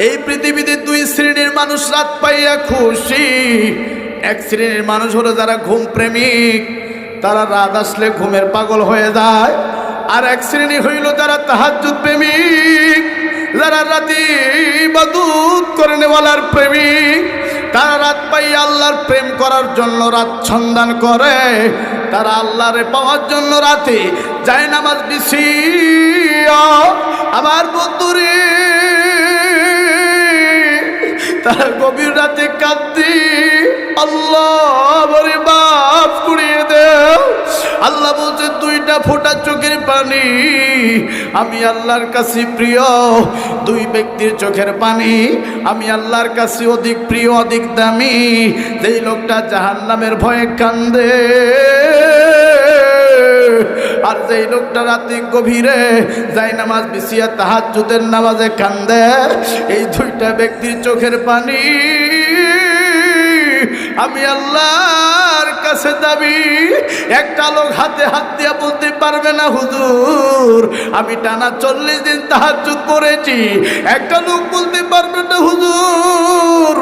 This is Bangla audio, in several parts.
এই পৃথিবীতে দুই শ্রেণীর মানুষ রাত পাইয়া খুশি। এক শ্রেণীর মানুষ হলো যারা ঘুম প্রেমিক, তারা রাত আসলে ঘুমের পাগল হয়ে যায়। আর এক শ্রেণী হইল যারা তাহাজ্জুদ প্রেমিক, যারা রাতে ইবাদত করে নেওয়ালার প্রেমিক। তারা রাত পাইয়া আল্লাহর প্রেম করার জন্য রাত সন্ধান করে, তারা আল্লাহরে পাওয়ার জন্য রাতে যায় নামাজ বিছিয়া। আমার বন্ধুরে, তারা গভীর রাতে কাঁদে, আল্লাহ আমারে মাফ করিয়ে দেও। আল্লাহ বলছে দুইটা ফোঁটা চোখের পানি আমি আল্লাহর কাছে প্রিয়। দুই ব্যক্তির চোখের পানি আমি আল্লাহর কাছে অধিক প্রিয়, অধিক দামি। যেই লোকটা জাহান্নামের ভয়ে কান্দে, আর যেই লোকটা রাতে গভীরে যায় নামাজ বিছিয়া তাহাজ্জুদের নামাজে কান্দে, এই দুইটা ব্যক্তির চোখের পানি আমি আল্লাহর কাছে দাবি। একটা লোক হাতে হাত দিয়া বলতে পারবে না, হুজুর আমি টানা 40 দিন তাহাজ্জুদ করেছি। একটা লোক বলতে পারবে না, হুজুর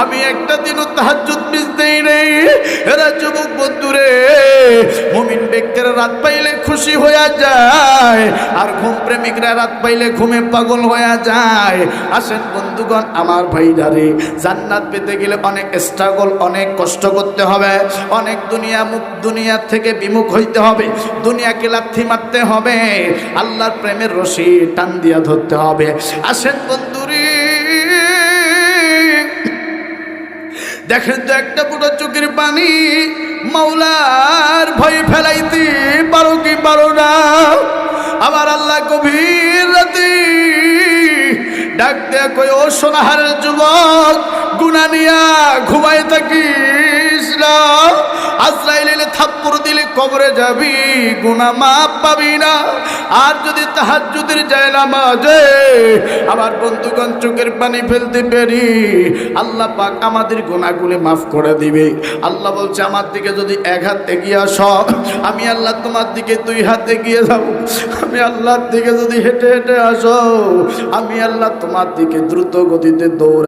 আমি একটা দিনও তাহাজ্জুদ মিস দেই নাই। এরা যুবক বন্ধুরে, মুমিন ব্যক্তিরা রাত পাইলে খুশি হয়ে যায়, আর ঘুম প্রেমিকরা রাত পাইলে ঘুমে পাগল হয়ে যায়। আসেন বন্ধুগণ, আমার ভাইরারে, জান্নাত পেতে গেলে অনেক স্ট্রাগল, অনেক কষ্ট করতে হবে, অনেক দুনিয়া থেকে বিমুখ হইতে হবে, দুনিয়াকে লাথি মারতে হবে, আল্লাহর প্রেমের রশি টান দিয়া ধরতে হবে। আসেন বন্ধুরে, দেখেন তো একটা পুরো চোখের পানি মাওলার ভয় ফেলাইতে পারো কি পারো না? আমার আল্লাহ গভীর রাতে ডাক দেয়া কই, ও সোনাহারের যুবক, গুনাহ নিয়া ঘুমাই থাকিস না। আজরাইল এলে থাপ্পড় দিলে কবরে যাবি, গুনাহ মাপ পাবি না। আর যদি তাহাজ্জুদের যায় নামাজে আমার বন্ধুগণ চোখের পানি ফেলতে পারি, আল্লাহ পাক আমাদের গুনাহগুলি মাফ করে দিবে। আল্লাহ বলছে আমার দিকে যদি এক হাত এগিয়ে আসো, আমি আল্লাহ তোমার দিকে 2 হাত এগিয়ে যাব। আমি আল্লাহর দিকে যদি হেঁটে হেঁটে আসো, আমি আল্লাহ তোমার দিকে দ্রুত গতিতে দৌড়